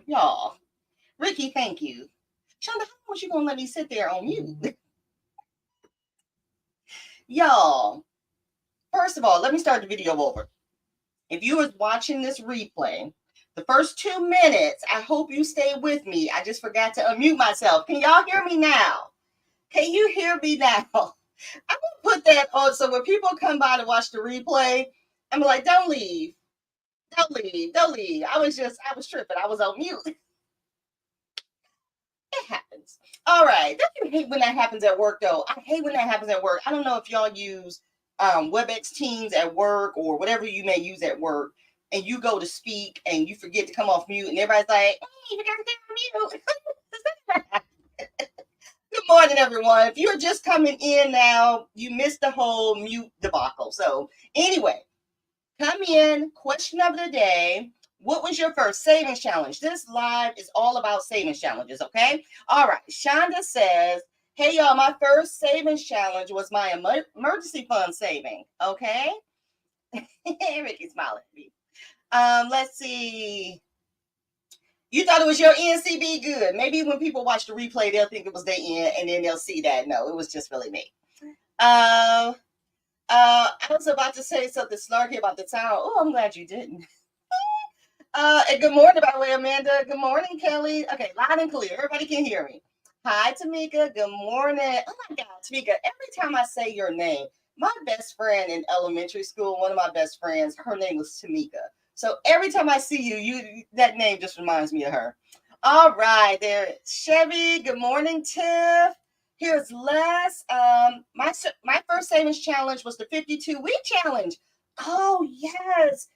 Y'all. Ricky, thank you. Shonda, how much you gonna let me sit there on mute? Y'all, first of all, let me start the video over. If you was watching this replay, the first 2 minutes, I hope you stay with me. I just forgot to unmute myself. Can y'all hear me now? Can you hear me now? I'm gonna put that on so when people come by to watch the replay, I'm like, don't leave. Don't leave. Don't leave. I was tripping. I was on mute. It happens. All right. Don't you hate when that happens at work, though? I hate when that happens at work. I don't know if y'all use WebEx Teams at work or whatever you may use at work, and you go to speak and you forget to come off mute, and everybody's like, hey, you forgot to get on mute. Good morning, everyone. If you're just coming in now, you missed the whole mute debacle. So anyway, come in, question of the day. What was your first savings challenge? This live is all about savings challenges, okay? All right, Shonda says, hey, y'all, my first savings challenge was my emergency fund saving, okay? Ricky's smiling at me. Let's see. You thought it was your NCB? Good. Maybe when people watch the replay, they'll think it was their N, and then they'll see that. No, it was just really me. I was about to say something snarky about the town. Oh, I'm glad you didn't. And good morning, by the way, Amanda. Good morning, Kelly. Okay, loud and clear. Everybody can hear me. Hi, Tamika. Good morning. Oh my God, Tamika. Every time I say your name, my best friend in elementary school, one of my best friends, her name was Tamika. So every time I see you, that name just reminds me of her. All right, there, Chevy. Good morning, Tiff. Here's Les. My first savings challenge was the 52-week challenge. Oh yes.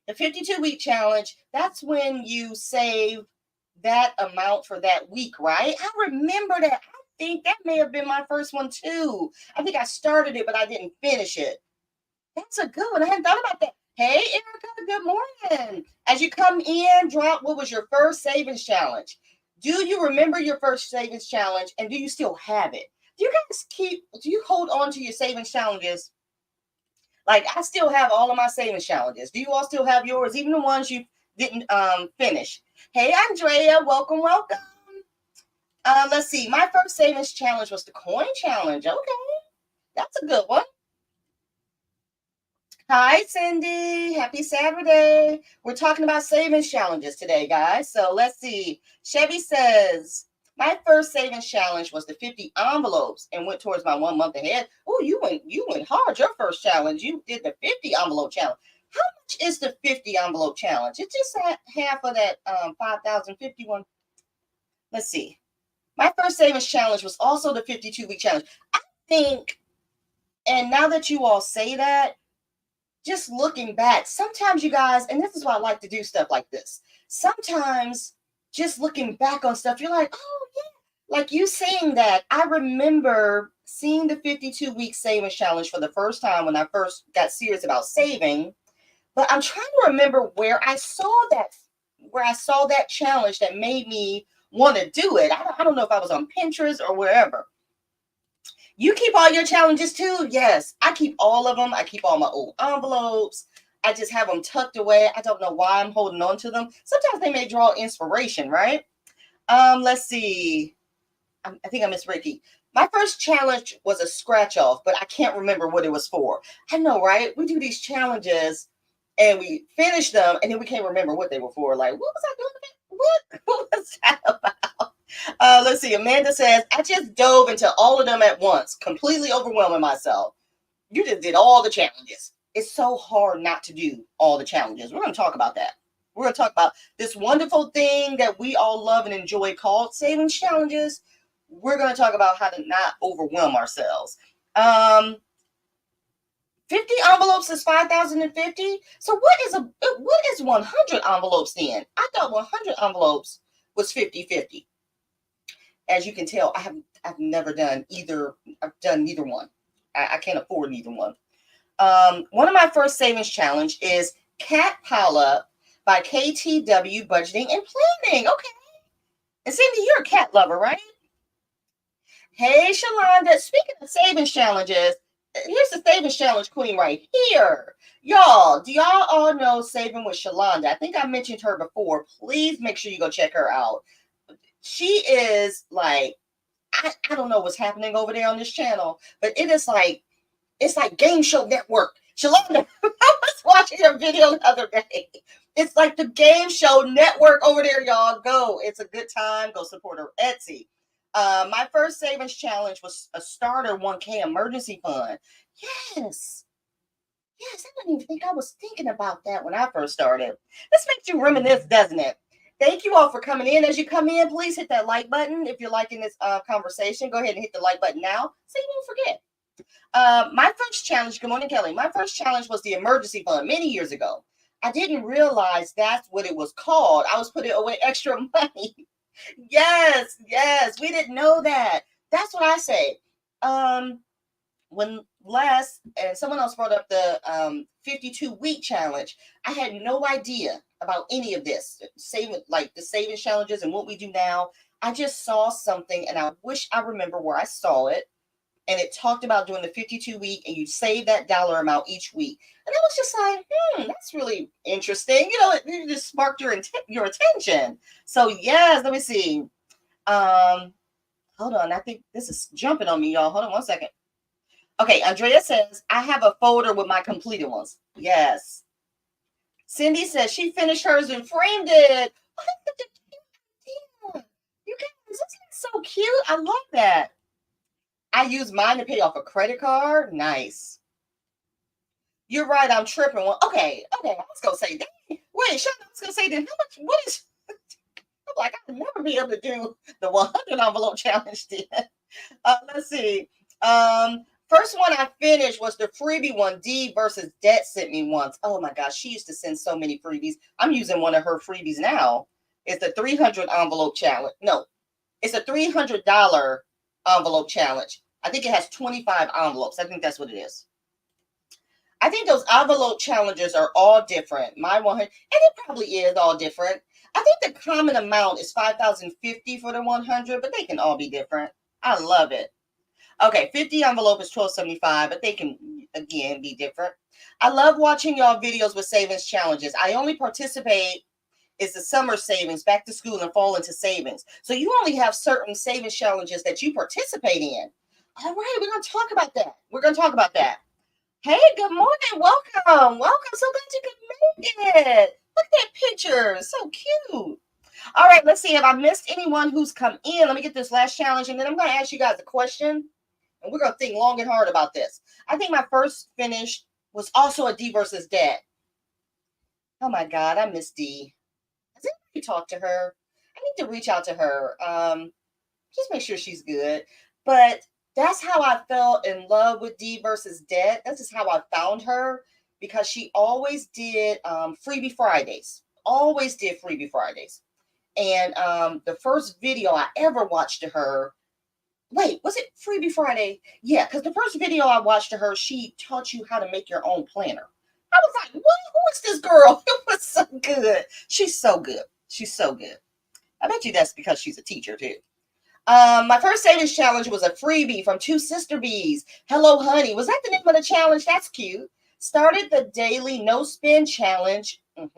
The 52-week challenge, that's when you save that amount for that week, right? I remember that. I think that may have been my first one too. I think I started it, but I didn't finish it. That's a good one. I hadn't thought about that. Hey, Erica, good morning. As you come in, drop what was your first savings challenge? Do you remember your first savings challenge, and do you still have it? Do you hold on to your savings challenges? Like, I still have all of my savings challenges. Do you all still have yours, even the ones you didn't finish? Hey, Andrea, welcome. Let's see. My first savings challenge was the coin challenge. Okay, that's a good one. Hi, Cindy. Happy Saturday. We're talking about savings challenges today, guys. So let's see. Chevy says, my first savings challenge was the 50 envelopes and went towards my 1 month ahead. Oh, you went hard. Your first challenge, you did the 50 envelope challenge. How much is the 50 envelope challenge? It's just half of that 5,051. Let's see. My first savings challenge was also the 52-week challenge. I think, and now that you all say that, just looking back, sometimes you guys, and this is why I like to do stuff like this. Sometimes just looking back on stuff, you're like, oh yeah, like you saying that. I remember seeing the 52-week savings challenge for the first time when I first got serious about saving, but I'm trying to remember where I saw that challenge that made me want to do it. I don't know if I was on Pinterest or wherever. You keep all your challenges too? Yes, I keep all of them. I keep all my old envelopes. I just have them tucked away. I don't know why I'm holding on to them. Sometimes they may draw inspiration, right? Let's see. I think I missed Ricky. My first challenge was a scratch off, but I can't remember what it was for. I know, right? We do these challenges and we finish them and then we can't remember what they were for. Like, what was I doing? What was that about? Let's see. Amanda says, I just dove into all of them at once, completely overwhelming myself. You just did all the challenges. It's so hard not to do all the challenges. We're going to talk about that. We're going to talk about this wonderful thing that we all love and enjoy called savings challenges. We're going to talk about how to not overwhelm ourselves. 50 envelopes is 5,050. So what is 100 envelopes then? I thought 100 envelopes was 50-50. As you can tell, I've never done either. I've done neither one. I can't afford neither one. One of my first savings challenge is Cat Pile Up by KTW Budgeting and Planning. Okay. And Cindy, you're a cat lover, right? Hey, Shalonda. Speaking of savings challenges, here's the savings challenge queen right here. Y'all, do y'all all know Saving with Shalonda? I think I mentioned her before. Please make sure you go check her out. She is like, I don't know what's happening over there on this channel, but it is like, it's like Game Show Network. Shalonda, I was watching her video the other day. It's like the Game Show Network over there, y'all. Go. It's a good time. Go support her Etsy. My first savings challenge was a starter 1K emergency fund. Yes. Yes, I didn't even think I was thinking about that when I first started. This makes you reminisce, doesn't it? Thank you all for coming in. As you come in, please hit that like button. If you're liking this conversation, go ahead and hit the like button now so you won't forget. My first challenge, good morning, Kelly. My first challenge was the emergency fund many years ago. I didn't realize that's what it was called. I was putting away extra money. Yes, we didn't know that. That's what I say. When last and someone else brought up the 52-week challenge, I had no idea about any of this saving, like the saving challenges and what we do now. I just saw something and I wish I remember where I saw it, and it talked about doing the 52-week and you save that dollar amount each week, and I was just like, that's really interesting. It just sparked your attention. So yes, let me see. Hold on, I think this is jumping on me, y'all. Hold on one second. Okay, Andrea says, I have a folder with my completed ones. Yes. Cindy says she finished hers and framed it. Oh, you guys, this is so cute. I love that. I use mine to pay off a credit card. Nice. You're right, I'm tripping. Well, okay. I was going to say that. Wait, Sean, I was going to say that. How much, what is, I'm like, I'll never be able to do the 100 envelope challenge then. Let's see. First one I finished was the freebie one. D versus Debt sent me once. Oh my gosh, she used to send so many freebies. I'm using one of her freebies now. It's the 300 envelope challenge. No, it's a $300 envelope challenge. I think it has 25 envelopes. I think that's what it is. I think those envelope challenges are all different. My 100, and it probably is all different. I think the common amount is $5,050 for the 100, but they can all be different. I love it. Okay, 50 envelope is $12.75, but they can, again, be different. I love watching y'all videos with savings challenges. I only participate is the summer savings, back to school, and fall into savings. So you only have certain savings challenges that you participate in. All right, we're going to talk about that. Hey, good morning. Welcome. So glad you could make it. Look at that picture. So cute. All right, let's see. Have I missed anyone who's come in? Let me get this last challenge, and then I'm going to ask you guys a question. And we're going to think long and hard about this. I think my first finish was also a D versus Debt. Oh my God, I miss D. Has anybody talked to her? I need to reach out to her. Just make sure she's good. But that's how I fell in love with D versus Debt. This is how I found her, because she always did freebie Fridays. And the first video I ever watched to her, wait, was it Freebie Friday? Yeah, because the first video I watched to her, she taught you how to make your own planner. I was like, what? Who is this girl? It was so good. She's so good. I bet you that's because she's a teacher too. My first savings challenge was a freebie from Two Sister Bees. Hello, honey. Was that the name of the challenge? That's cute. Started the daily no spend challenge on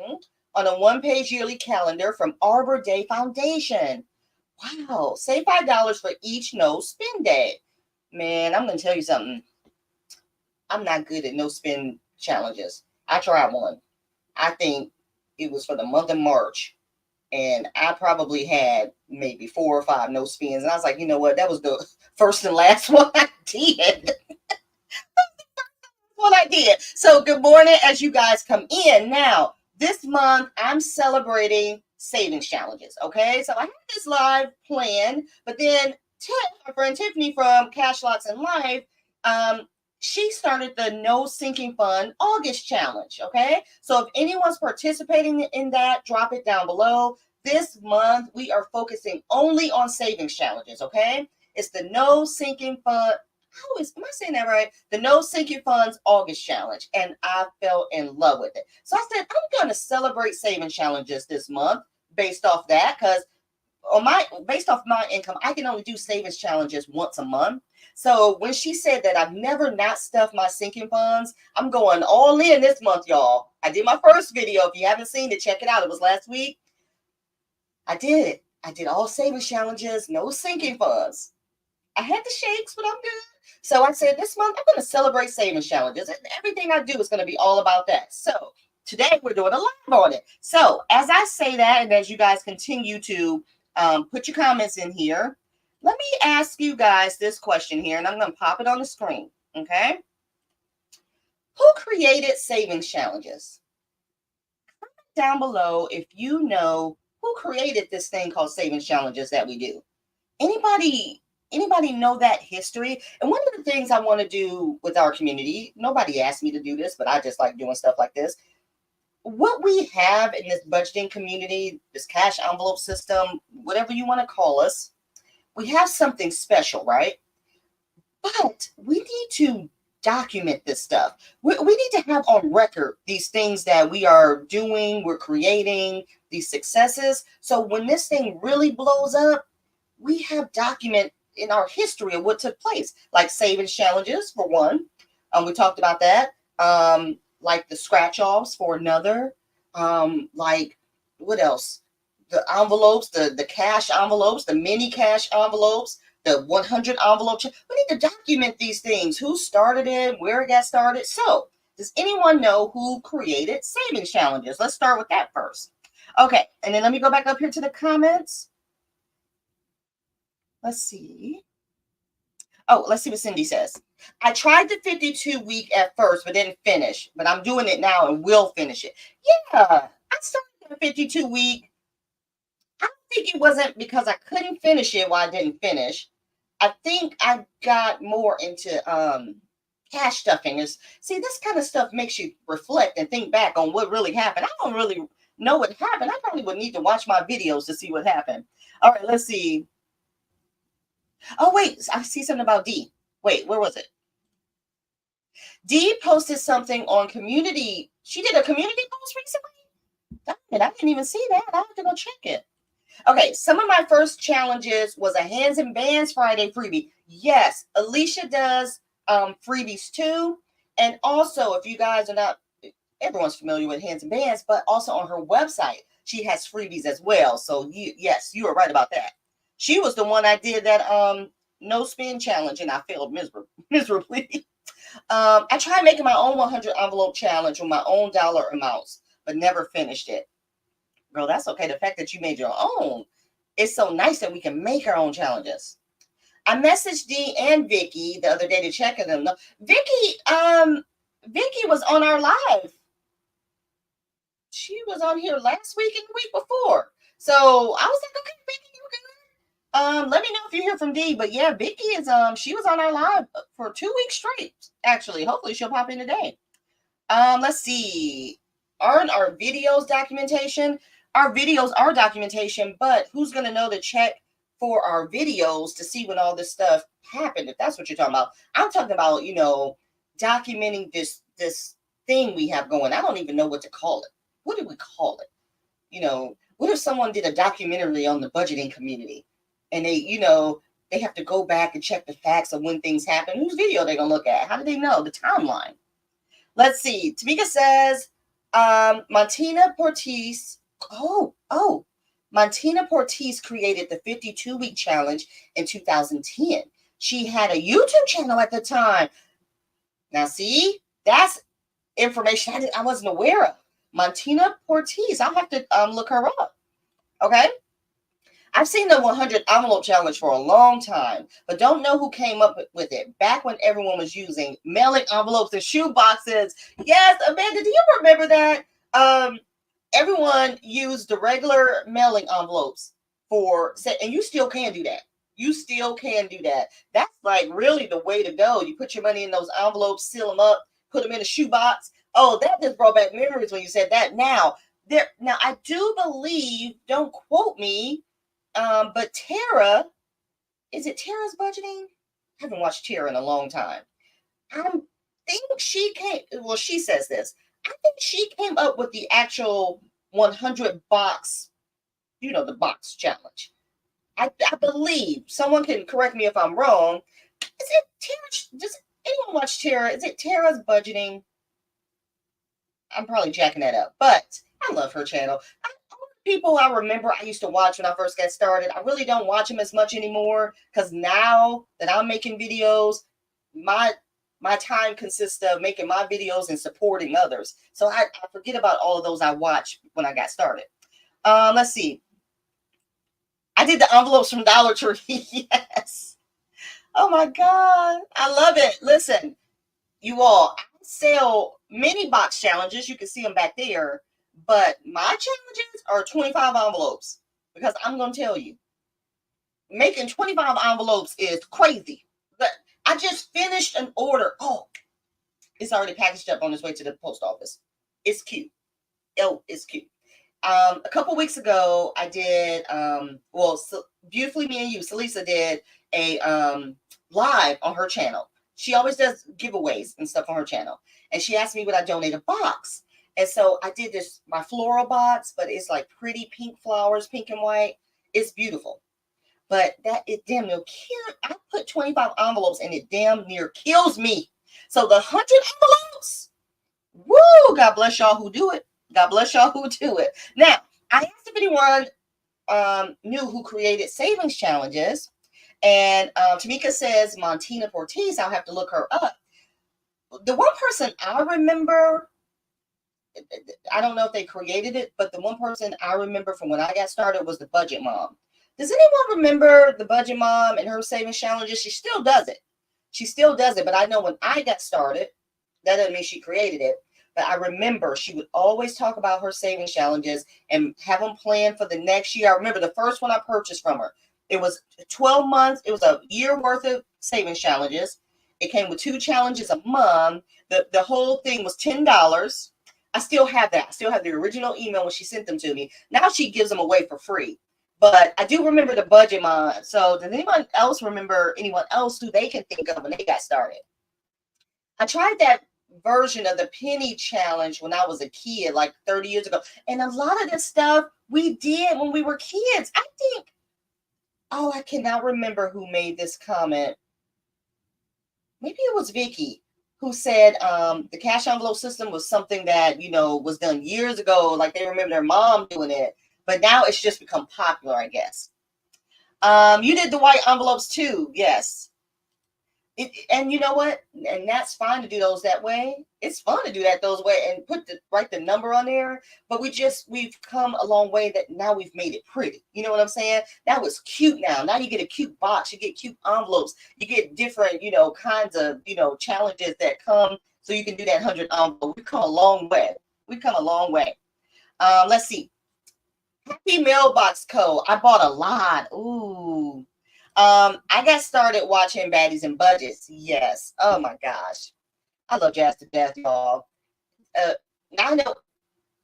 a 1-page yearly calendar from Arbor Day Foundation. Wow, save $5 for each no spend day. Man, I'm going to tell you something. I'm not good at no spend challenges. I tried one. I think it was for the month of March. And I probably had maybe 4 or 5 no spends. And I was like, you know what? That was the first and last one I did. So good morning as you guys come in. Now, this month, I'm celebrating savings challenges, okay? So I have this live plan, but then my friend Tiffany from Cash Lots and Life, she started the No Sinking Fund August challenge, okay? So if anyone's participating in that, drop it down below. This month, we are focusing only on savings challenges, okay? It's the No Sinking Fund. Am I saying that right? The No Sinking Funds August challenge, and I fell in love with it. So I said, I'm going to celebrate saving challenges this month based off that, because based off my income, I can only do savings challenges once a month. So when she said that I've never not stuffed my sinking funds, I'm going all in this month, y'all. I did my first video. If you haven't seen it, check it out. It was last week. I did it. I did all savings challenges, no sinking funds. I had the shakes, but I'm good. So I said this month I'm going to celebrate savings challenges, and everything I do is going to be all about that. So today we're doing a live on it. So as I say that, and as you guys continue to put your comments in here, let me ask you guys this question here, and I'm going to pop it on the screen. Okay. Who created savings challenges? Comment down below if you know who created this thing called savings challenges that we do. Anybody know that history? And one of the things I want to do with our community, nobody asked me to do this, but I just like doing stuff like this. What we have in this budgeting community, this cash envelope system, whatever you want to call us, we have something special, right? But we need to document this stuff. We need to have on record these things that we are doing, we're creating, these successes. So when this thing really blows up, we have document in our history of what took place, like savings challenges for one. We talked about that. Like the scratch offs for another. Like what else? The envelopes, the cash envelopes, the mini cash envelopes, the 100 envelope. We need to document these things. Who started it? Where it got started? So, does anyone know who created savings challenges? Let's start with that first. Okay, and then let me go back up here to the comments. Let's see. Oh, let's see what Cindy says. I tried the 52-week at first, but didn't finish. But I'm doing it now and will finish it. Yeah, I started the 52-week. I think it wasn't because I couldn't finish it while I didn't finish. I think I got more into cash stuffing. See, this kind of stuff makes you reflect and think back on what really happened. I don't really know what happened. I probably would need to watch my videos to see what happened. All right, let's see. Oh, wait, I see something about D. Wait, where was it? D posted something on community. She did a community post recently? Dang it, I didn't even see that. I have to go check it. Okay, some of my first challenges was a Hands and Bands Friday freebie. Yes, Alicia does freebies too. And also, if you guys are not, everyone's familiar with Hands and Bands, but also on her website, she has freebies as well. So yes, you are right about that. She was the one I did that no spin challenge, and I failed miserably. I tried making my own 100 envelope challenge with my own dollar amounts, but never finished it. Girl, that's okay. The fact that you made your own, it's so nice that we can make our own challenges. I messaged Dee and Vicky the other day to check on them. Vicky was on our live. She was on here last week and the week before. So I was like, okay, Vicky, you can let me know if you hear from Dee. But yeah, Vicky is she was on our live for 2 weeks straight. Actually, hopefully she'll pop in today. Let's see. Aren't our videos documentation? Our videos are documentation, but who's going to know to check for our videos to see when all this stuff happened, if that's what you're talking about? I'm talking about, documenting this thing we have going. I don't even know what to call it. What do we call it? What if someone did a documentary on the budgeting community and they have to go back and check the facts of when things happen? Whose video are they going to look at? How do they know the timeline? Let's see. Tamika says, Montina Portis. Montina Portis created the 52-week challenge in 2010. She had a YouTube channel at the time. Now, see, that's information I wasn't aware of. Montina Portis. I'll have to look her up. Okay. I've seen the 100 envelope challenge for a long time, but don't know who came up with it. Back when everyone was using mailing envelopes and shoe boxes. Yes, Amanda, do you remember that? Everyone used the regular mailing envelopes and you still can do that. You still can do that. That's like really the way to go. You put your money in those envelopes, seal them up, put them in a shoe box. Oh, that just brought back memories when you said that. Now, I do believe, don't quote me, but Tara, is it Tara's budgeting? I haven't watched Tara in a long time. I think she says this. I think she came up with the actual 100 box, the box challenge. I believe, someone can correct me if I'm wrong. Is it Tara? Does anyone watch Tara? Is it Tara's Budgeting? I'm probably jacking that up, but I love her channel. People I remember I used to watch when I first got started. I really don't watch them as much anymore because now that I'm making videos, my time consists of making my videos and supporting others. So I forget about all of those I watched when I got started. Let's see. I did the envelopes from Dollar Tree. Yes. Oh my God. I love it. Listen, you all, I sell mini box challenges. You can see them back there. But my challenges are 25 envelopes because I'm going to tell you, making 25 envelopes is crazy. But I just finished an order. Oh, it's already packaged up on its way to the post office. It's cute. Oh, it's cute. A couple weeks ago, I did, Beautifully Me and You, Salisa did a live on her channel. She always does giveaways and stuff on her channel. And she asked me would I donate a box. And so I did this, my floral box, but it's like pretty pink flowers, pink and white. It's beautiful. But it damn near killed. I put 25 envelopes and it damn near kills me. So the 100 envelopes, woo, God bless y'all who do it. God bless y'all who do it. Now, I asked if anyone knew who created savings challenges. And Tamika says Montina Ortiz. I'll have to look her up. The one person I remember, I don't know if they created it, but the one person I remember from when I got started was the Budget Mom. Does anyone remember the Budget Mom and her savings challenges? She still does it. She still does it. But I know when I got started, that doesn't mean she created it. But I remember she would always talk about her savings challenges and have them planned for the next year. I remember the first one I purchased from her. It was 12 months. It was a year worth of savings challenges. It came with 2 challenges a month. The whole thing was $10. I still have that. I still have the original email when she sent them to me. Now she gives them away for free. But I do remember the Budget Mom. So does anyone else remember anyone else who they can think of when they got started? I tried that version of the penny challenge when I was a kid, like 30 years ago. And a lot of this stuff we did when we were kids. I think, I cannot remember who made this comment. Maybe it was Vicky who said the cash envelope system was something that, was done years ago. Like they remember their mom doing it. But now it's just become popular, I guess. You did the white envelopes too. Yes. And you know what? And that's fine to do those that way. It's fun to do that those way and write the number on there. But we've come a long way that now we've made it pretty. You know what I'm saying? That was cute now. Now you get a cute box. You get cute envelopes. You get different, kinds of, challenges that come so you can do that 100 envelope. We've come a long way. We've come a long way. Let's see. Happy Mailbox Co. I bought a lot. Ooh. I got started watching Baddies and Budgets. Yes. Oh my gosh. I love Jazz to death, y'all. Now I know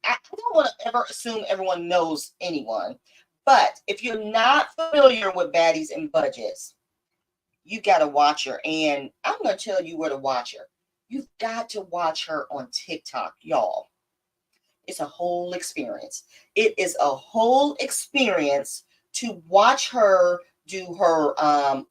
I don't want to ever assume everyone knows anyone, but if you're not familiar with Baddies and Budgets, you got to watch her. And I'm going to tell you where to watch her. You've got to watch her on TikTok, y'all. It's a whole experience. It is a whole experience to watch her do her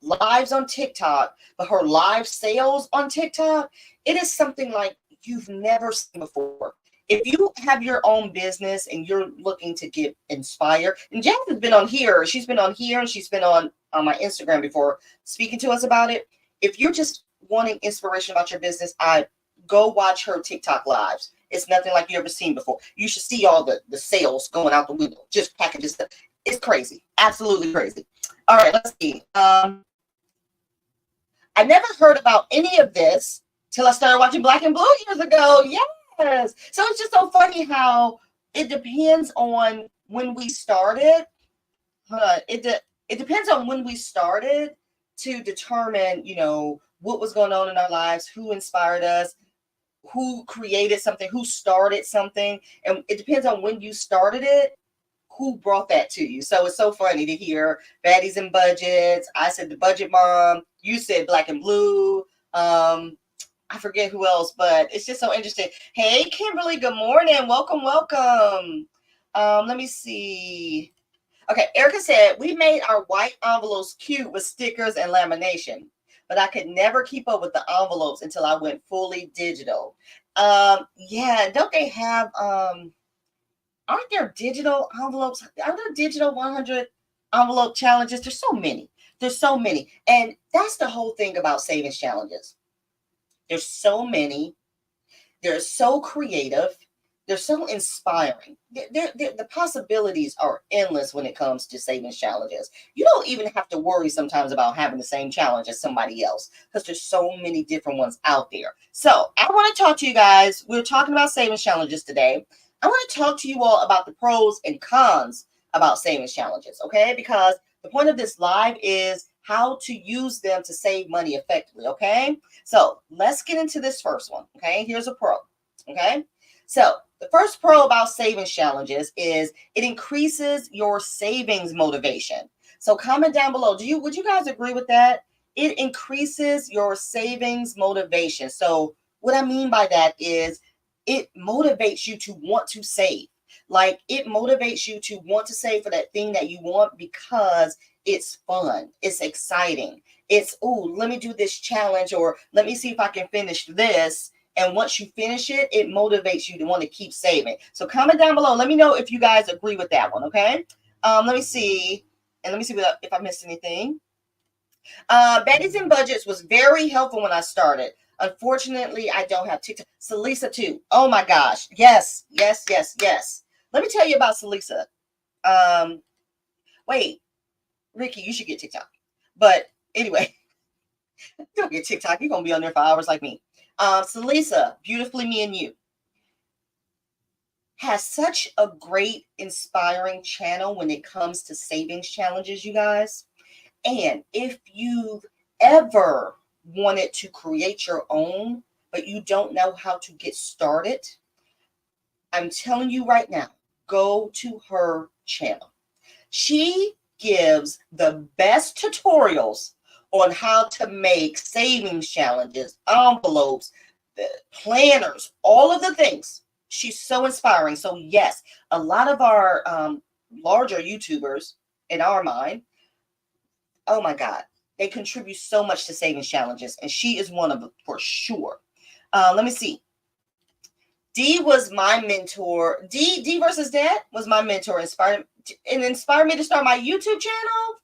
lives on TikTok, but her live sales on TikTok, it is something like you've never seen before. If you have your own business and you're looking to get inspired, and Jazz has been on here, she's been on here and she's been on my Instagram before speaking to us about it. If you're just wanting inspiration about your business, I go watch her TikTok lives. It's nothing like you ever seen before. You should see all the sales going out the window, just packages stuff. It's crazy, absolutely crazy. All right, let's see. I never heard about any of this till I started watching Black and Blue years ago. Yes. So it's just so funny how it depends on when we started. It depends on when we started to determine, what was going on in our lives, who inspired us, who created something, who started something. And it depends on when you started it, who brought that to you. So it's so funny to hear Baddies and Budgets. I said the Budget Mom. You said Black and Blue. I forget who else, but it's just so interesting. Hey, Kimberly, good morning. Welcome, welcome. Let me see. Okay, Erica said, we made our white envelopes cute with stickers and lamination, but I could never keep up with the envelopes until I went fully digital. Yeah, don't they have, aren't there digital envelopes? Are there digital 100 envelope challenges? There's so many. There's so many. And that's the whole thing about savings challenges. There's so many. They're so creative. They're so inspiring. The possibilities are endless when it comes to savings challenges. You don't even have to worry sometimes about having the same challenge as somebody else because there's so many different ones out there. So I want to talk to you guys. We're talking about savings challenges today. I want to talk to you all about the pros and cons about savings challenges, okay? Because the point of this live is how to use them to save money effectively, okay? So let's get into this first one, okay? Here's a pro, okay? So the first pro about savings challenges is it increases your savings motivation. So comment down below. Would you guys agree with that? It increases your savings motivation. So what I mean by that is it motivates you to want to save. Like it motivates you to want to save for that thing that you want because it's fun. It's exciting. It's, oh, let me do this challenge, or let me see if I can finish this. And once you finish it, it motivates you to want to keep saving. So comment down below. Let me know if you guys agree with that one, okay? Let me see. And let me see if I missed anything. Betty's and Budgets was very helpful when I started. Unfortunately, I don't have TikTok. Salisa too. Oh my gosh. Yes, yes, yes, yes. Let me tell you about Salisa. Wait, Ricky, you should get TikTok. But anyway, don't get TikTok. You're going to be on there for hours like me. Salisa, Beautifully Me and You, has such a great, inspiring channel when it comes to savings challenges, you guys. And if you've ever wanted to create your own, but you don't know how to get started, I'm telling you right now, go to her channel. She gives the best tutorials on how to make savings challenges, envelopes, planners, all of the things. She's so inspiring. So yes, a lot of our larger YouTubers in our mind, oh my God, they contribute so much to savings challenges, and she is one of them for sure. Let me see. D was my mentor. D versus Dad was my mentor. Inspired me to start my YouTube channel.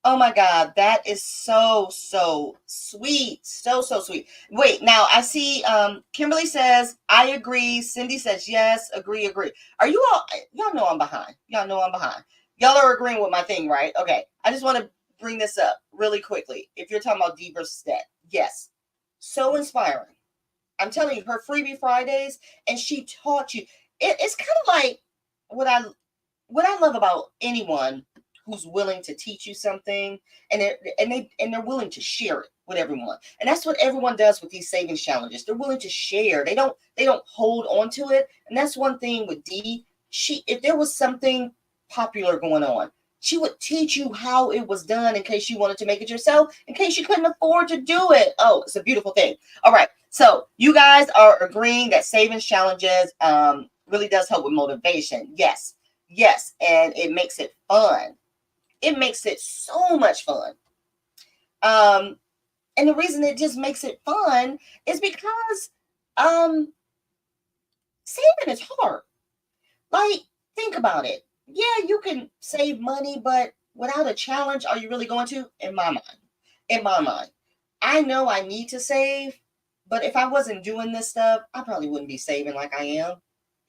Oh my God, that is so sweet. So sweet. Wait, now I see Kimberly says, I agree. Cindy says, yes, agree. Are you all, y'all know I'm behind. Y'all are agreeing with my thing, right? Okay, I just want to bring this up really quickly. If you're talking about D versus Dad, yes, so inspiring. I'm telling you, her Freebie Fridays, and she taught you. It's kind of like what I love about anyone who's willing to teach you something, and they're willing to share it with everyone. And that's what everyone does with these savings challenges. They're willing to share. They don't hold on to it. And that's one thing with Dee. If there was something popular going on, she would teach you how it was done in case you wanted to make it yourself, in case you couldn't afford to do it. Oh, it's a beautiful thing. All right. So you guys are agreeing that savings challenges really does help with motivation. Yes. And it makes it fun. It makes it so much fun. And the reason it just makes it fun is because saving is hard. Like, think about it. Yeah, you can save money, but without a challenge, are you really going to? In my mind. I know I need to save, but if I wasn't doing this stuff, I probably wouldn't be saving like I am.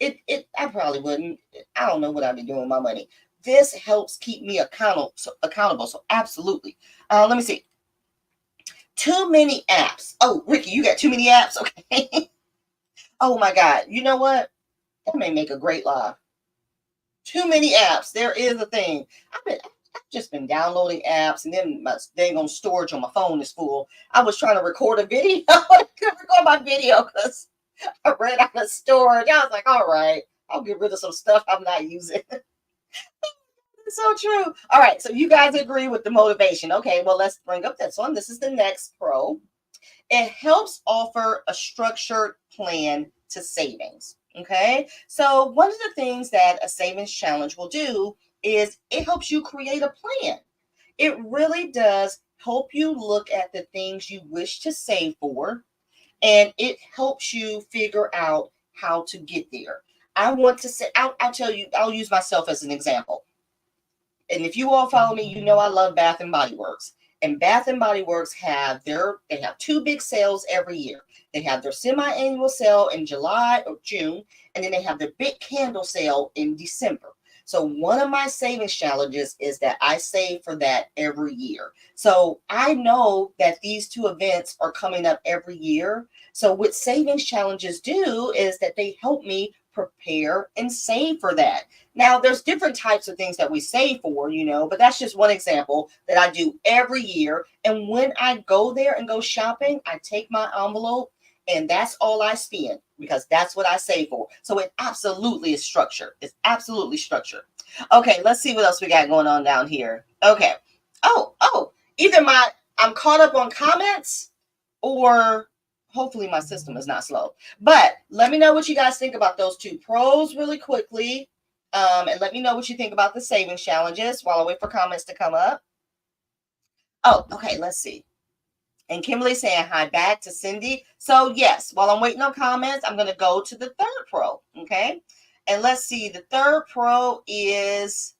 I probably wouldn't. I don't know what I'd be doing with my money. This helps keep me accountable. So absolutely. Let me see. Too many apps. Oh, Ricky, you got too many apps. Okay. Oh my God. You know what? That may make a great live. Too many apps. There is a thing. I've just been downloading apps, and then my dang on storage on my phone is full. I was trying to record a video. I couldn't record my video because I ran out of storage. I was like, all right, I'll get rid of some stuff I'm not using. It's so true. All right, so you guys agree with the motivation. Okay, well, let's bring up this one. This is the next pro. It helps offer a structured plan to savings. Okay, so one of the things that a savings challenge will do is it helps you create a plan. It really does help you look at the things you wish to save for, and it helps you figure out how to get there. I want to say, I'll tell you, I'll use myself as an example. And if you all follow me, you know I love Bath and Body Works. And Bath and Body Works they have two big sales every year. They have their semi-annual sale in July or June, and then they have their big candle sale in December. So one of my savings challenges is that I save for that every year. So I know that these two events are coming up every year. So what savings challenges do is that they help me prepare and save for that. Now, there's different types of things that we save for, but that's just one example that I do every year. And when I go there and go shopping, I take my envelope and that's all I spend because that's what I save for. So it absolutely is structured. It's absolutely structured. Okay, let's see what else we got going on down here. Okay. Either I'm caught up on comments or hopefully my system is not slow. But let me know what you guys think about those two pros really quickly. And let me know what you think about the savings challenges while I wait for comments to come up. Oh, okay, let's see. And Kimberly saying hi back to Cindy. So yes, while I'm waiting on comments, I'm going to go to the third pro, okay? And let's see, the third pro is,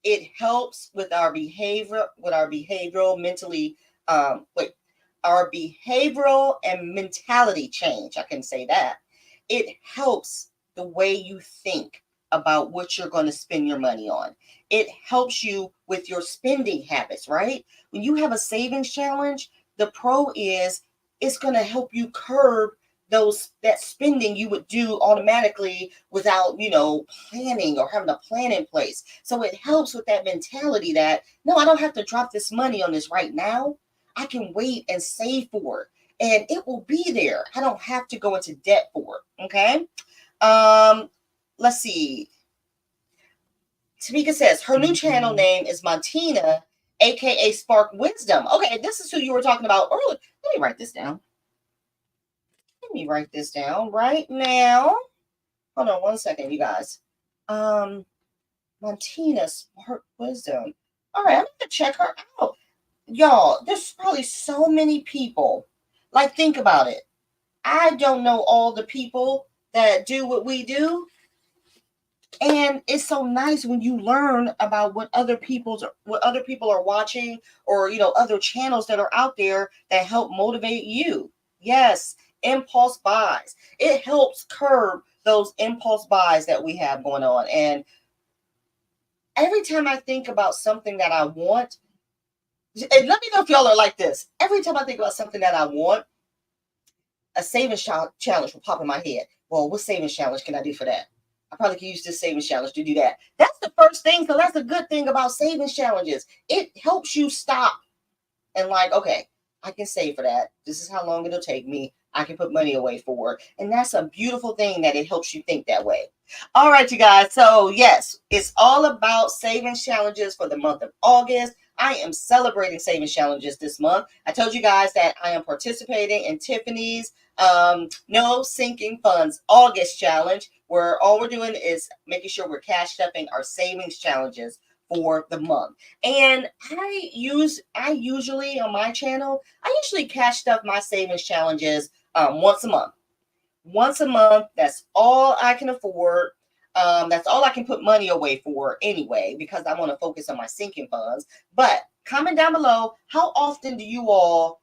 it helps with our behavioral, mentally, our behavioral and mentality change. I can say that. It helps the way you think about what you're going to spend your money on. It helps you with your spending habits, right? When you have a savings challenge, the pro is it's going to help you curb that spending you would do automatically without, planning or having a plan in place. So it helps with that mentality that, no, I don't have to drop this money on this right now. I can wait and save for it and it will be there. I don't have to go into debt for it. Okay. Let's see. Tamika says her new channel name is Montina, aka Spark Wisdom. Okay, this is who you were talking about earlier. Let me write this down. Right now. Hold on one second, you guys. Montina Spark Wisdom. All right, I'm gonna check her out. Y'all, there's probably so many people. Like, think about it. I don't know all the people that do what we do. And it's so nice when you learn about what other people are watching, or other channels that are out there that help motivate you. Yes, impulse buys. It helps curb those impulse buys that we have going on. And every time I think about something that I want, and let me know if y'all are like this. Every time I think about something that I want, a savings challenge will pop in my head. Well, what savings challenge can I do for that? I probably can use this savings challenge to do that. That's the first thing. So that's a good thing about savings challenges. It helps you stop and okay, I can save for that. This is how long it'll take me. I can put money away for it. And that's a beautiful thing that it helps you think that way. All right, you guys. So yes, it's all about savings challenges for the month of August. I am celebrating savings challenges this month. I told you guys that I am participating in Tiffany's No Sinking Funds August challenge, where all we're doing is making sure we're cash stuffing our savings challenges for the month. And I usually on my channel, I usually cash stuff my savings challenges once a month. Once a month, that's all I can afford. That's all I can put money away for anyway, because I want to focus on my sinking funds. But comment down below, how often do you all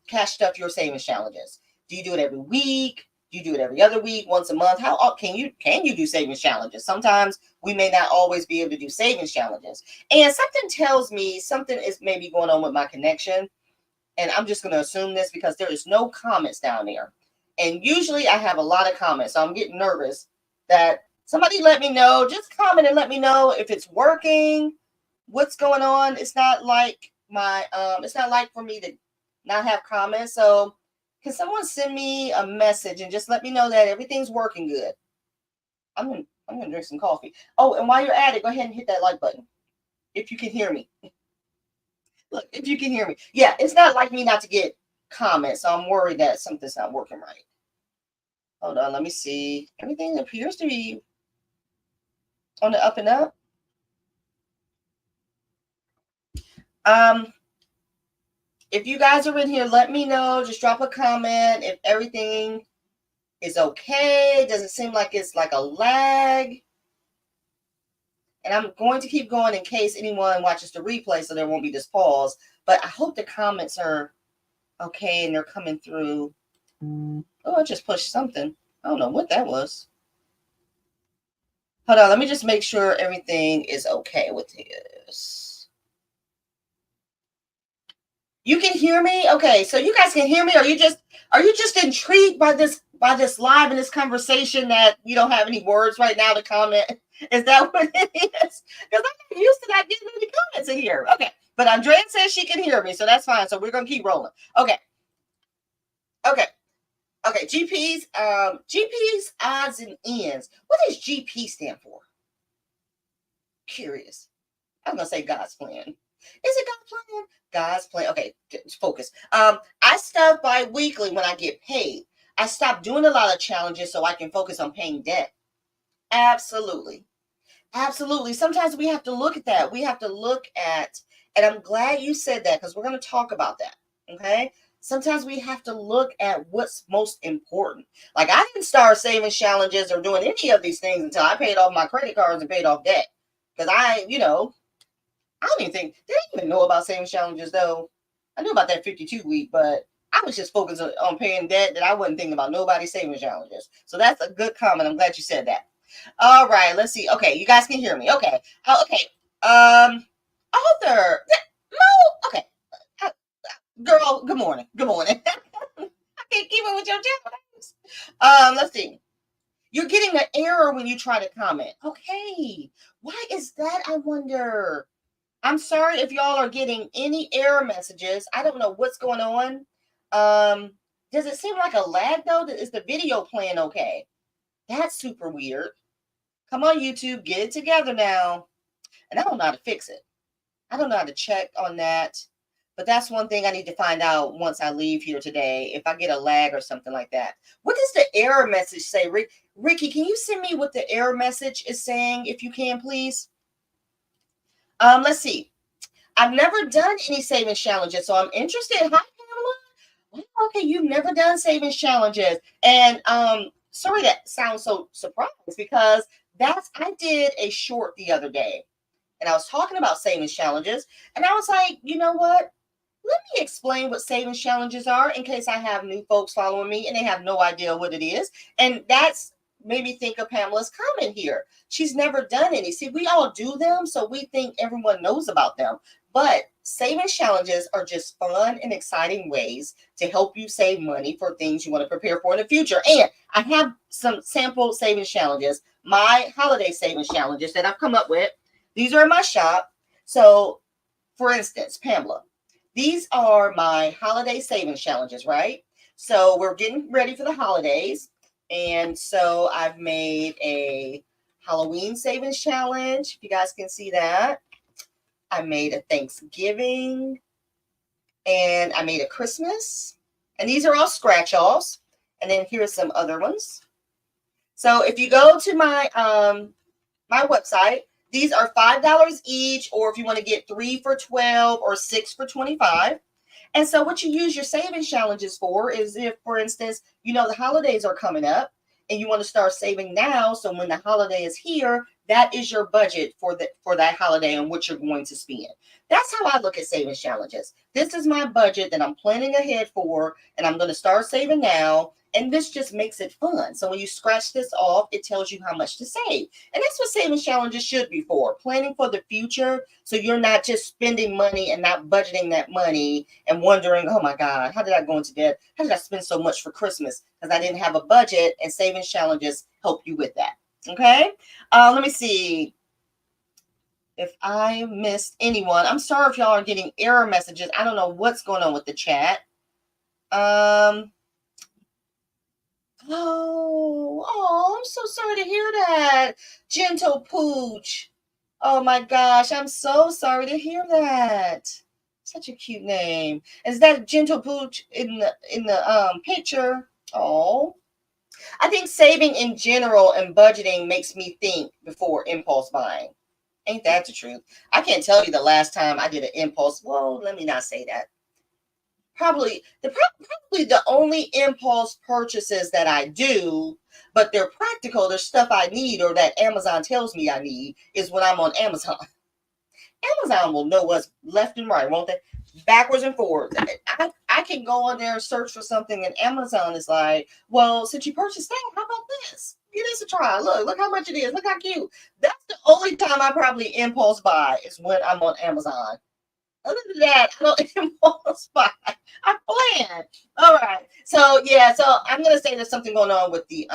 cash stuff your savings challenges? Do you do it every week? Do you do it every other week, once a month? How can you do savings challenges? Sometimes we may not always be able to do savings challenges. And something tells me something is maybe going on with my connection. And I'm just going to assume this because there is no comments down there. And usually I have a lot of comments. So I'm getting nervous that somebody let me know. Just comment and let me know if it's working, what's going on. It's not like it's not like for me to not have comments. So can someone send me a message and just let me know that everything's working good? I'm gonna drink some coffee. Oh, and while you're at it, go ahead and hit that like button if you can hear me. Look, if you can hear me. Yeah, it's not like me not to get comments. So I'm worried that something's not working right. Hold on, let me see. Everything appears to be on the up and up. If you guys are in here, let me know. Just drop a comment if everything is okay. Does it seem like it's like a lag? And I'm going to keep going in case anyone watches the replay so there won't be this pause. But I hope the comments are okay and they're coming through. Oh, I just pushed something. I don't know what that was. Hold on, let me just make sure everything is okay with this. You can hear me? Okay, so you guys can hear me. Are you just intrigued by this live and this conversation that you don't have any words right now to comment? Is that what it is? Because I'm used to not getting any comments in here. Okay, but Andrea says she can hear me, so that's fine. So we're gonna keep rolling. Okay. GPs, odds and ends. What does GP stand for? Curious. I was gonna say God's plan. Is it God's plan? God's plan. Okay, focus. I start bi-weekly when I get paid. I stopped doing a lot of challenges so I can focus on paying debt. Absolutely. Sometimes we have to look at that. We have to look at, and I'm glad you said that because we're going to talk about that. Okay. Sometimes we have to look at what's most important. Like I didn't start saving challenges or doing any of these things until I paid off my credit cards and paid off debt. Because I don't even think they didn't even know about saving challenges though. I knew about that 52 week, but I was just focused on paying debt that I wasn't thinking about nobody saving challenges. So that's a good comment. I'm glad you said that. All right, let's see. Okay, you guys can hear me. Okay. Okay. Author. No. Okay. Girl, good morning. Good morning. I can't keep up with your Japanese. Let's see. You're getting an error when you try to comment. Okay. Why is that? I wonder. I'm sorry if y'all are getting any error messages. I don't know what's going on. Does it seem like a lag though? Is the video playing okay? That's super weird. Come on, YouTube, get it together now. And I don't know how to fix it. I don't know how to check on that. But that's one thing I need to find out once I leave here today, if I get a lag or something like that. What does the error message say? Ricky, can you send me what the error message is saying, if you can, please? Let's see. I've never done any savings challenges, so I'm interested. Hi, Pamela. Okay, you've never done savings challenges. And sorry that sounds so surprised because I did a short the other day and I was talking about savings challenges and I was like, you know what? Let me explain what savings challenges are in case I have new folks following me and they have no idea what it is. And that's made me think of Pamela's comment here. She's never done any. See, we all do them, so we think everyone knows about them. But savings challenges are just fun and exciting ways to help you save money for things you want to prepare for in the future. And I have some sample savings challenges, my holiday savings challenges that I've come up with. These are in my shop. So, for instance, Pamela, these are my holiday savings challenges, right? So we're getting ready for the holidays. And so I've made a Halloween savings challenge. If you guys can see that. I made a Thanksgiving and I made a Christmas. And these are all scratch offs. And then here's some other ones. So if you go to my my website, these are $5 each, or if you want to get 3 for $12 or 6 for $25. And so what you use your savings challenges for is if, for instance, the holidays are coming up and you want to start saving now. So when the holiday is here, that is your budget for that holiday and what you're going to spend. That's how I look at savings challenges. This is my budget that I'm planning ahead for, and I'm going to start saving now. And this just makes it fun. So when you scratch this off, it tells you how much to save. And that's what savings challenges should be for, planning for the future. So you're not just spending money and not budgeting that money and wondering, oh my God, how did I go into debt? How did I spend so much for Christmas? Because I didn't have a budget, and savings challenges help you with that. Okay. Let me see if I missed anyone. I'm sorry if y'all are getting error messages. I don't know what's going on with the chat. Oh, I'm so sorry to hear that. Gentle Pooch. Oh my gosh, I'm so sorry to hear that. Such a cute name. Is that Gentle Pooch in the picture? Oh. I think saving in general and budgeting makes me think before impulse buying. Ain't that the truth? I can't tell you the last time I did an impulse. Well, let me not say that. Probably the only impulse purchases that I do, but they're practical, they're stuff I need or that Amazon tells me I need, is when I'm on Amazon. Amazon will know what's left and right, won't they? Backwards and forwards. I can go on there and search for something, and Amazon is like, well, since you purchased that, how about this? Give this a try. Look how much it is. Look how cute. That's the only time I probably impulse buy is when I'm on Amazon. Other than that, I don't impulse buy. I plan. All right. So yeah, so I'm gonna say there's something going on with the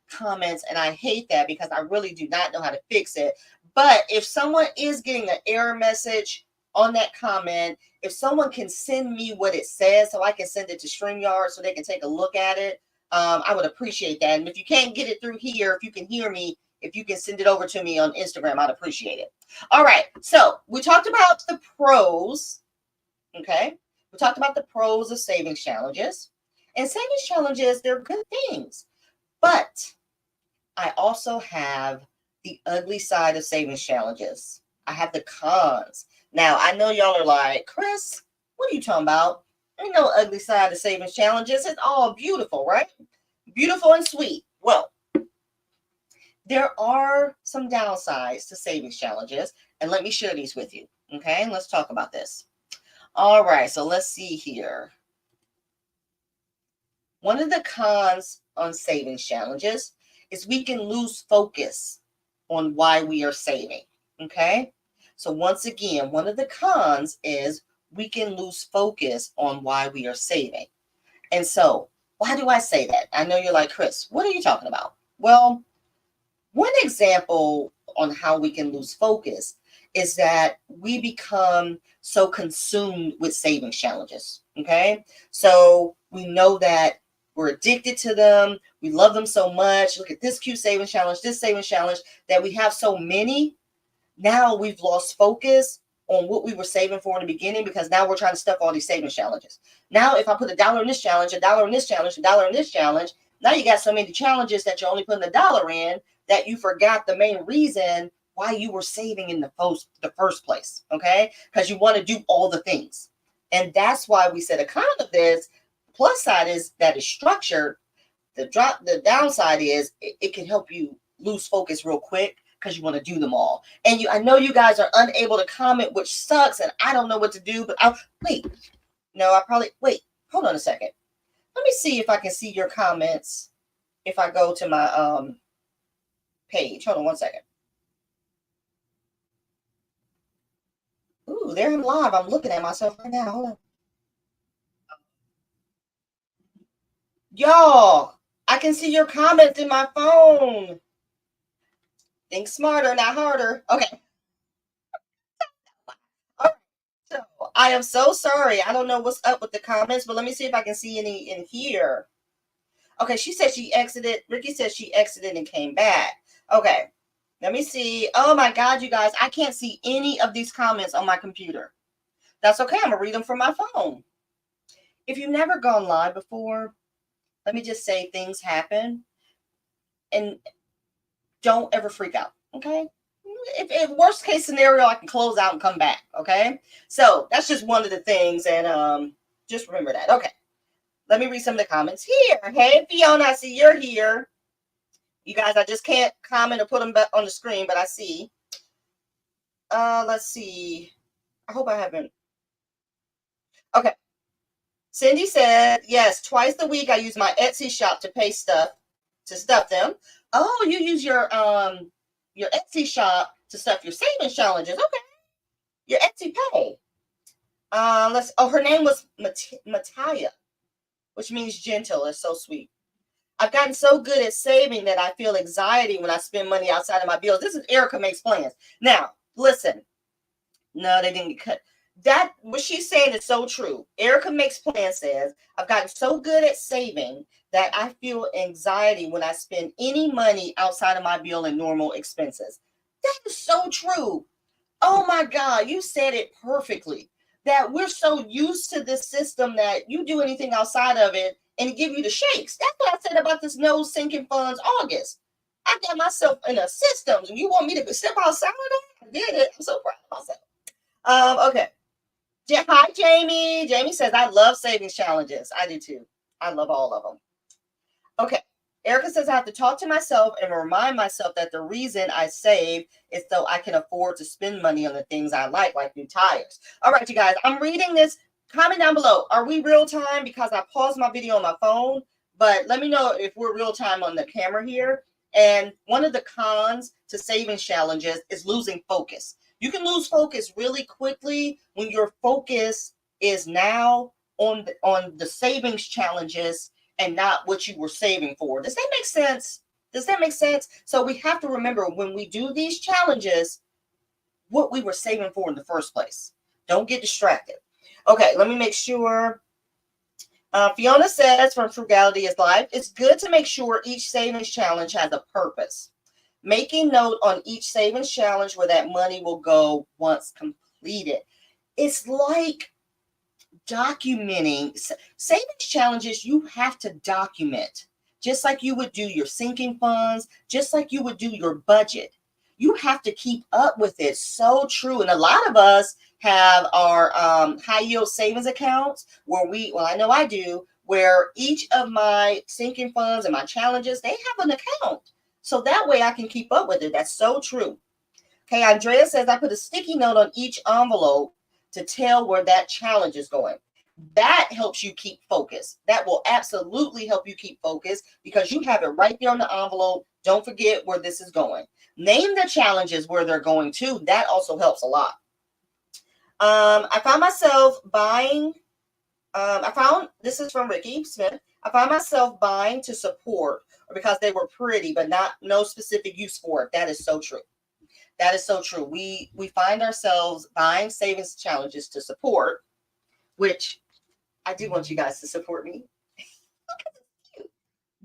comments, and I hate that because I really do not know how to fix it. But if someone is getting an error message on that comment, if someone can send me what it says so I can send it to StreamYard so they can take a look at it, I would appreciate that. And if you can't get it through here, if you can hear me, if you can send it over to me on Instagram, I'd appreciate it. All right, so we talked about the pros, okay? We talked about the pros of savings challenges. And savings challenges, they're good things. But I also have the ugly side of savings challenges. I have the cons. Now, I know y'all are like, Chris, what are you talking about? Ain't no ugly side of savings challenges. It's all beautiful, right? Beautiful and sweet. Well, there are some downsides to savings challenges, and let me share these with you. Okay, let's talk about this. All right, so let's see here. One of the cons on savings challenges is we can lose focus on why we are saving. Okay, so once again, one of the cons is we can lose focus on why we are saving. And so, why do I say that? I know you're like, Chris, what are you talking about? Well, one example on how we can lose focus is that we become so consumed with savings challenges. Okay, so we know that we're addicted to them. We love them so much. Look at this cute savings challenge, this savings challenge, that we have so many. Now we've lost focus on what we were saving for in the beginning because now we're trying to stuff all these savings challenges. Now, if I put $1 in this challenge, $1 in this challenge, $1 in this challenge, now you got so many challenges that you're only putting $1 in that you forgot the main reason why you were saving in the first place. Okay, because you want to do all the things, and that's why we said a con of this. Plus side is that it's structured. The downside is it can help you lose focus real quick because you want to do them all. And I know you guys are unable to comment, which sucks, and I don't know what to do. But hold on a second. Let me see if I can see your comments if I go to my page. Hold on one second. Ooh, there I'm live. I'm looking at myself right now. Hold on. Y'all, I can see your comments in my phone. Think smarter, not harder. Okay. All right. So I am so sorry. I don't know what's up with the comments, but let me see if I can see any in here. Okay, she said she exited. Ricky said she exited and came back. Okay, let me see. Oh my God, you guys, I can't see any of these comments on my computer. That's okay. I'm going to read them from my phone. If you've never gone live before, let me just say things happen. And don't ever freak out, okay? If worst case scenario, I can close out and come back, okay? So that's just one of the things, and just remember that. Okay, let me read some of the comments here. Hey, Fiona, I see you're here. You guys, I just can't comment or put them back on the screen, but I see. Let's see. I hope I haven't. Okay. Cindy said, yes, twice a week I use my Etsy shop to pay stuff, to stuff them. Oh, you use your Etsy shop to stuff your savings challenges. Okay. Your Etsy pay. Her name was Mataya, which means gentle. It's so sweet. I've gotten so good at saving that I feel anxiety when I spend money outside of my bills. This is Erica Makes Plans. Now, listen. No, they didn't get cut. That what she's saying is so true. Erica Makes Plans says, I've gotten so good at saving that I feel anxiety when I spend any money outside of my bill and normal expenses. That is so true. Oh my God, you said it perfectly. That we're so used to this system that you do anything outside of it and it give you the shakes. That's what I said about this no sinking funds August. I got myself in a system. And you want me to step outside of that? I did it. I'm so proud of myself. Okay. Hi, Jamie. Jamie says, I love savings challenges. I do too. I love all of them. Okay. Erica says, I have to talk to myself and remind myself that the reason I save is so I can afford to spend money on the things I like new tires. All right, you guys, I'm reading this. Comment down below. Are we real time? Because I paused my video on my phone, but let me know if we're real time on the camera here. And one of the cons to savings challenges is losing focus. You can lose focus really quickly when your focus is now on the savings challenges and not what you were saving for. Does that make sense? Does that make sense? So we have to remember when we do these challenges, what we were saving for in the first place. Don't get distracted. Okay, let me make sure. Fiona says, from Frugality is Life, it's good to make sure each savings challenge has a purpose. Making note on each savings challenge where that money will go once completed. It's like documenting savings challenges. You have to document, just like you would do your sinking funds, just like you would do your budget. You have to keep up with it. So true. And a lot of us have our high yield savings accounts where I know I do, where each of my sinking funds and my challenges, they have an account. So that way I can keep up with it. That's so true. Okay, Andrea says, I put a sticky note on each envelope to tell where that challenge is going. That helps you keep focus. That will absolutely help you keep focus because you have it right there on the envelope. Don't forget where this is going. Name the challenges where they're going to. That also helps a lot. I found myself buying. This is from Ricky Smith. I found myself buying to support or because they were pretty, but no specific use for it. That is so true. That is so true. We find ourselves buying savings challenges to support, which I do want you guys to support me.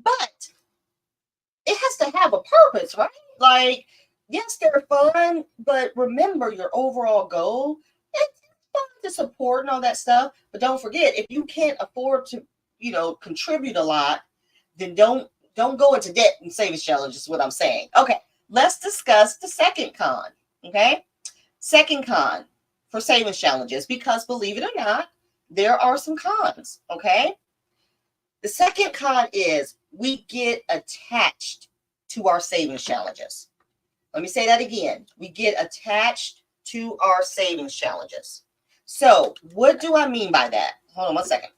But it has to have a purpose, right? Like, yes, they're fun, but remember your overall goal. It's fun to support and all that stuff, but don't forget, if you can't afford to, contribute a lot, then don't go into debt and savings challenges is what I'm saying. Okay, let's discuss the second con. Okay, second con for savings challenges, because believe it or not, there are some cons. Okay, the second con is we get attached to our savings challenges. Let me say that again. We get attached to our savings challenges. So what do I mean by that? Hold on one second.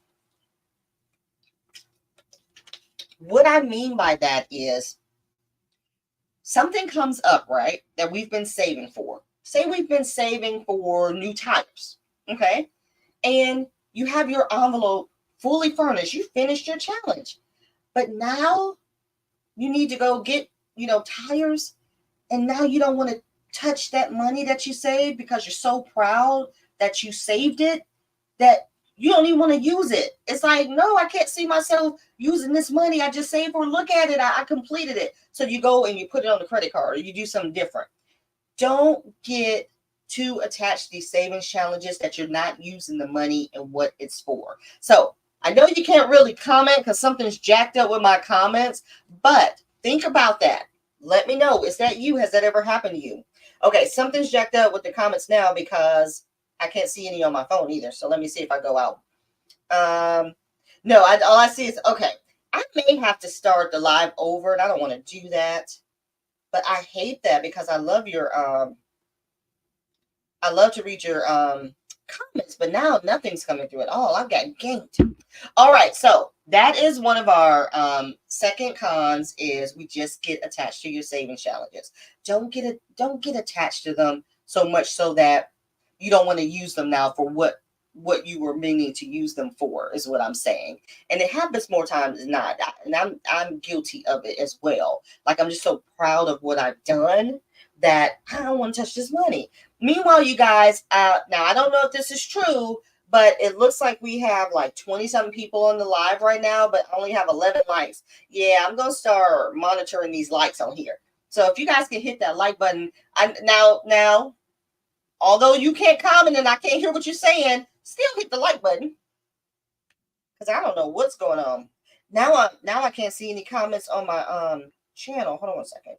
What I mean by that is something comes up, right, that we've been saving for. Say we've been saving for new tires, okay? And you have your envelope fully furnished. You finished your challenge. But now you need to go get, tires. And now you don't want to touch that money that you saved because you're so proud that you saved it that you don't even want to use it. It's like, no, I can't see myself using this money I just saved for. Look at it. I completed it. So you go and you put it on the credit card or you do something different. Don't get too attached to these savings challenges that you're not using the money and what it's for. So I know you can't really comment because something's jacked up with my comments, but think about that. Let me know. Is that you? Has that ever happened to you? Okay, something's jacked up with the comments now because I can't see any on my phone either. So let me see if I go out. No, all I see is, okay, I may have to start the live over, and I don't want to do that. But I hate that because I love to read your comments, but now nothing's coming through at all. I've got ganked. All right, so that is one of our second cons is we just get attached to your savings challenges. Don't get attached to them so much so that you don't want to use them now for what you were meaning to use them for, is what I'm saying. And it happens more times than not. And I'm guilty of it as well. Like, I'm just so proud of what I've done that I don't want to touch this money. Meanwhile, you guys, now I don't know if this is true, but it looks like we have like 20-something people on the live right now, but I only have 11 likes. Yeah, I'm going to start monitoring these likes on here. So if you guys can hit that like button, now, although you can't comment and I can't hear what you're saying, still hit the like button because I don't know what's going on. Now I can't see any comments on my channel. Hold on one second.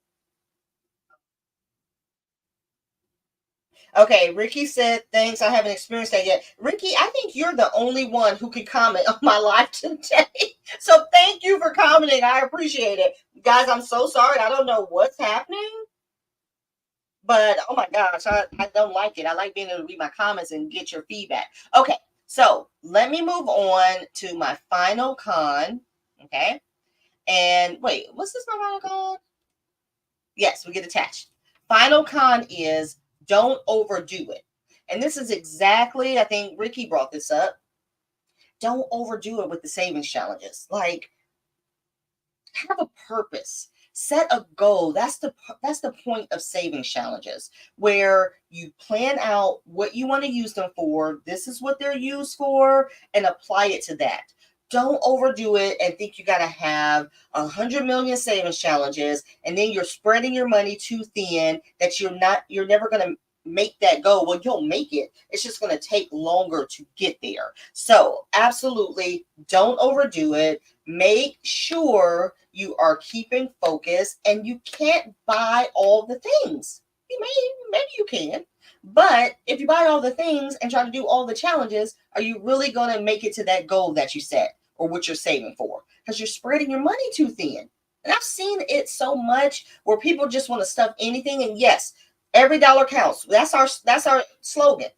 Okay, Ricky said, thanks. I haven't experienced that yet. Ricky, I think you're the only one who can comment on my live today. So thank you for commenting. I appreciate it. Guys, I'm so sorry. I don't know what's happening. But oh my gosh, I don't like it. I like being able to read my comments and get your feedback. Okay, so let me move on to my final con. Okay. And wait, what's this my final con? Yes, we get attached. Final con is don't overdo it. And this is exactly, I think Ricky brought this up. Don't overdo it with the savings challenges. Like, have a purpose. Set a goal. That's the point of savings challenges, where you plan out what you want to use them for. This is what they're used for, and apply it to that. Don't overdo it and think you got to have 100 million savings challenges, and then you're spreading your money too thin that you're never going to make that goal. Well, you'll make it. It's just going to take longer to get there. So absolutely don't overdo it. Make sure you are keeping focus, and you can't buy all the things. Maybe you can, but if you buy all the things and try to do all the challenges, are you really going to make it to that goal that you set or what you're saving for? Because you're spreading your money too thin. And I've seen it so much where people just want to stuff anything. And yes, every dollar counts. That's our slogan.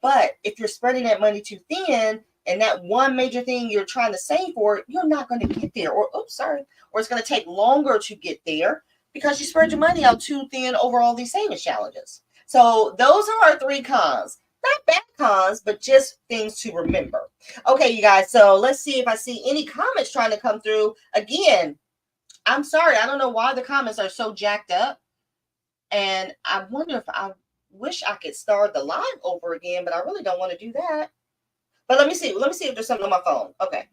But if you're spreading that money too thin, and that one major thing you're trying to save for, you're not going to get there. Or it's going to take longer to get there because you spread your money out too thin over all these savings challenges. So those are our 3 cons. Not bad cons, but just things to remember. Okay, you guys. So let's see if I see any comments trying to come through. Again, I'm sorry. I don't know why the comments are so jacked up. And I wonder if I wish I could start the live over again, but I really don't want to do that. But let me see. Let me see if there's something on my phone. Okay.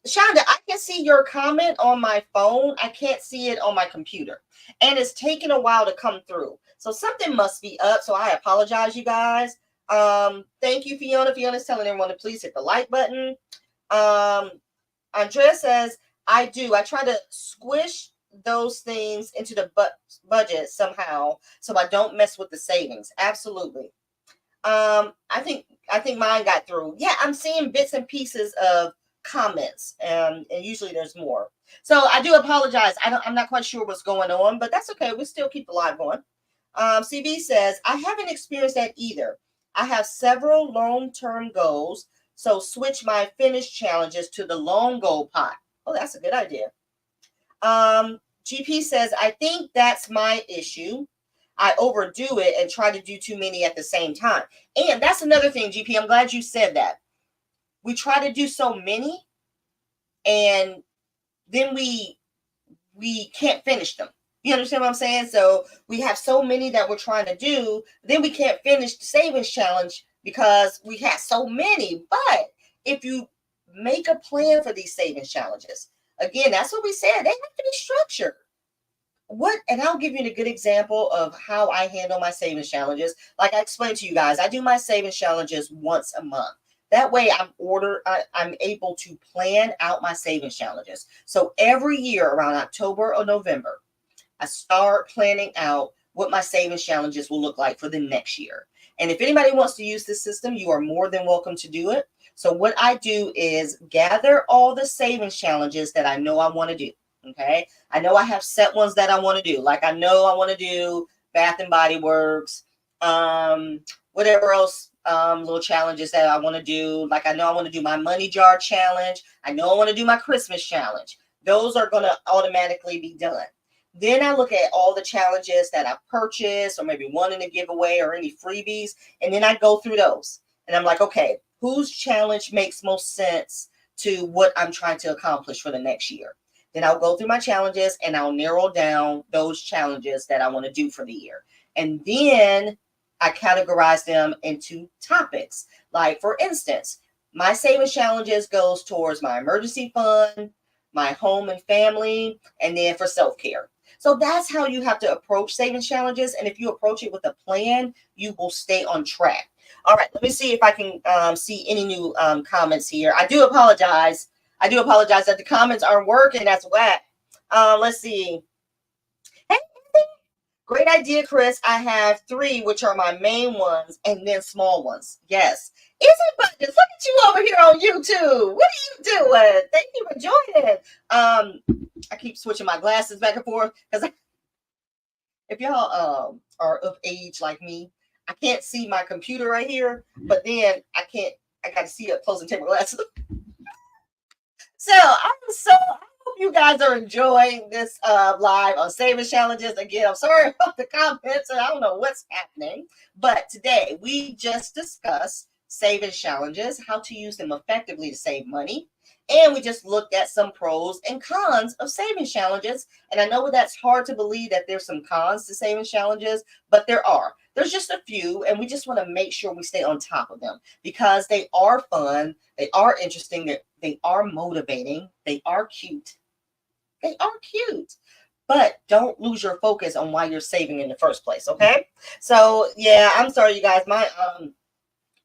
Shonda, I can see your comment on my phone. I can't see it on my computer. And it's taking a while to come through. So something must be up. So I apologize, you guys. Thank you, Fiona. Fiona's telling everyone to please hit the like button. Andrea says, I do. I try to squish those things into the budget somehow so I don't mess with the savings. Absolutely. I think mine got through. Yeah, I'm seeing bits and pieces of comments, and usually there's more. So I do apologize. I'm not quite sure what's going on, but that's okay. We still keep the live going. CB says, I haven't experienced that either. I have several long-term goals, so switch my finish challenges to the long goal pot. Oh, that's a good idea. GP says, I think that's my issue. I overdo it and try to do too many at the same time. And that's another thing, GP. I'm glad you said that. We try to do so many, and then we can't finish them. You understand what I'm saying? So we have so many that we're trying to do, then we can't finish the savings challenge because we have so many. But if you make a plan for these savings challenges, again, that's what we said. They have to be structured. And I'll give you a good example of how I handle my savings challenges. Like I explained to you guys, I do my savings challenges once a month. That way I'm able to plan out my savings challenges. So every year around October or November, I start planning out what my savings challenges will look like for the next year. And if anybody wants to use this system, you are more than welcome to do it. So what I do is gather all the savings challenges that I know I want to do. Okay. I know I have set ones that I want to do. Like I know I want to do Bath and Body Works, whatever else, little challenges that I want to do. Like I know I want to do my money jar challenge. I know I want to do my Christmas challenge. Those are going to automatically be done. Then I look at all the challenges that I purchased or maybe won in a giveaway or any freebies. And then I go through those and I'm like, okay, whose challenge makes most sense to what I'm trying to accomplish for the next year? Then I'll go through my challenges and I'll narrow down those challenges that I want to do for the year. And then I categorize them into topics. Like, for instance, my savings challenges goes towards my emergency fund, my home and family, and then for self-care. So that's how you have to approach savings challenges. And if you approach it with a plan, you will stay on track. All right, let me see if I can see any new comments here. I do apologize. I do apologize that the comments aren't working. That's whack. Let's see. Hey, great idea, Chris. I have 3, which are my main ones, and then small ones. Yes. Isn't budgets? Look at you over here on YouTube. What are you doing? Thank you for joining. I keep switching my glasses back and forth because if y'all are of age like me, I can't see my computer right here, but then I got to see up close and take my glasses. So I hope you guys are enjoying this live on savings challenges. Again, I'm sorry about the comments, and I don't know what's happening, but today we just discussed savings challenges, how to use them effectively to save money. And we just looked at some pros and cons of savings challenges. And I know that's hard to believe that there's some cons to savings challenges, but there are. There's just a few, and we just want to make sure we stay on top of them because they are fun, they are interesting, they are motivating, they are cute. They are cute. But don't lose your focus on why you're saving in the first place, okay? So, yeah, I'm sorry, you guys.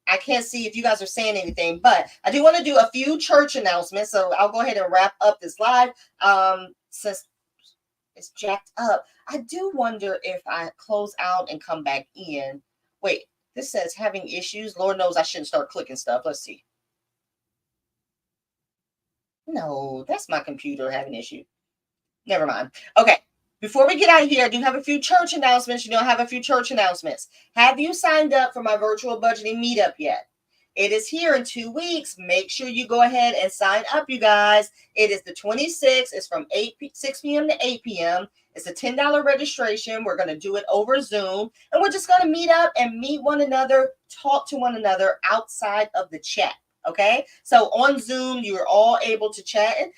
I can't see if you guys are saying anything, but I do want to do a few church announcements. So I'll go ahead and wrap up this live. Since it's jacked up, I do wonder if I close out and come back in. Wait, this says having issues. Lord knows I shouldn't start clicking stuff. Let's see. No, that's my computer having issue. Never mind. Okay. Before we get out of here, I do have a few church announcements. I have a few church announcements. Have you signed up for my virtual budgeting meetup yet? It is here in 2 weeks. Make sure you go ahead and sign up, you guys. It is the 26th. It's from 6 p.m. to 8 p.m. It's a $10 registration. We're going to do it over Zoom. And we're just going to meet up and meet one another, talk to one another outside of the chat. Okay, so on Zoom, you're all able to chat. And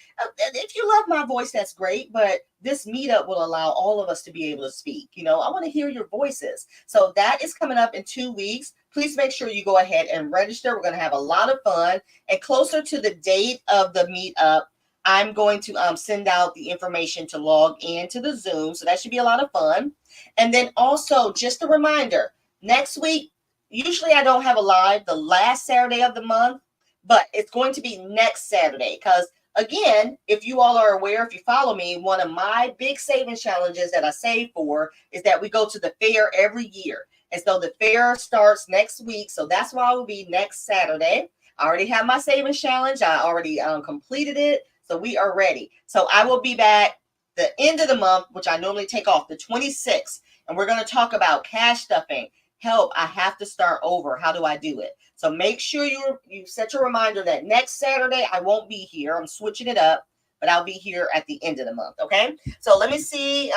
if you love my voice, that's great. But this meetup will allow all of us to be able to speak. I want to hear your voices. So that is coming up in 2 weeks. Please make sure you go ahead and register. We're going to have a lot of fun. And closer to the date of the meetup, I'm going to send out the information to log into the Zoom. So that should be a lot of fun. And then also, just a reminder, next week, usually I don't have a live the last Saturday of the month. But it's going to be next Saturday because, again, if you all are aware, if you follow me, one of my big savings challenges that I save for is that we go to the fair every year. And so the fair starts next week. So that's why it will be next Saturday. I already have my savings challenge. I already completed it. So we are ready. So I will be back the end of the month, which I normally take off, the 26th. And we're going to talk about cash stuffing. Help, I have to start over. How do I do it? So make sure you set your reminder that next Saturday I won't be here. I'm switching it up, but I'll be here at the end of the month. Okay. So let me see.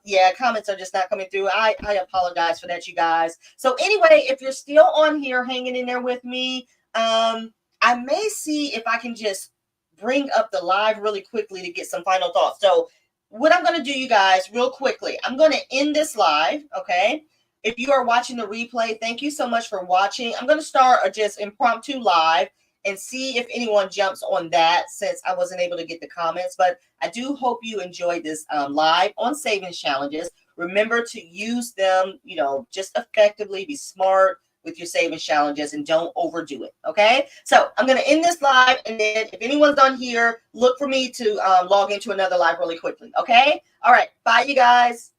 Yeah, comments are just not coming through. I apologize for that, you guys. So anyway, if you're still on here hanging in there with me, I may see if I can just bring up the live really quickly to get some final thoughts. So what I'm going to do, you guys, real quickly, I'm going to end this live. Okay. If you are watching the replay, thank you so much for watching. I'm going to start a just impromptu live and see if anyone jumps on that since I wasn't able to get the comments. But I do hope you enjoyed this live on savings challenges. Remember to use them, just effectively, be smart with your savings challenges and don't overdo it. Okay. So I'm going to end this live. And then if anyone's on here, look for me to log into another live really quickly. Okay. All right. Bye, you guys.